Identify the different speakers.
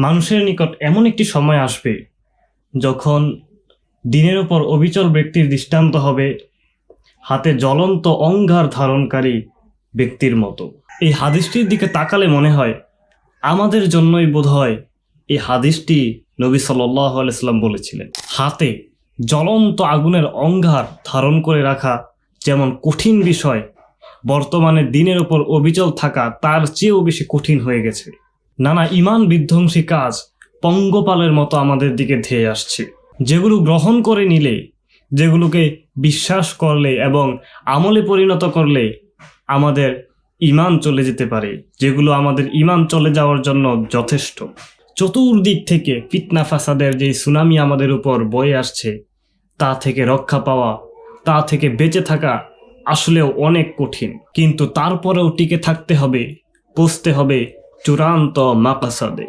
Speaker 1: মানুষের নিকট এমন একটি সময় আসবে যখন দিনের ওপর অবিচল ব্যক্তির দৃষ্টান্ত হবে হাতে জ্বলন্ত অঙ্গার ধারণকারী ব্যক্তির মতো। এই হাদিসটির দিকে তাকালে মনে হয় আমাদের জন্যই বোধহয় এই হাদিসটি নবী সাল্লাল্লাহু আলাইহি সাল্লাম বলেছিলেন। হাতে জ্বলন্ত আগুনের অঙ্গার ধারণ করে রাখা যেমন কঠিন বিষয়, বর্তমানে দিনের ওপর অবিচল থাকা তার চেয়েও বেশি কঠিন হয়ে গেছে। নানা ঈমান বিধ্বংসী কাজ পঙ্গপালের মতো আমাদের দিকে ধেয়ে আসছে, যেগুলো গ্রহণ করে নিলে, যেগুলোকে বিশ্বাস করলে এবং আমলে পরিণত করলে আমাদের ঈমান চলে যেতে পারে, যেগুলো আমাদের ঈমান চলে যাওয়ার জন্য যথেষ্ট। চতুর্দিক থেকে ফিতনা ফাসাদের যে সুনামি আমাদের উপর বয়ে আসছে, তা থেকে রক্ষা পাওয়া, তা থেকে বেঁচে থাকা আসলেও অনেক কঠিন। কিন্তু তারপরেও টিকে থাকতে হবে, পৌঁছতে হবে চূড়ান্ত মাকাসাদে।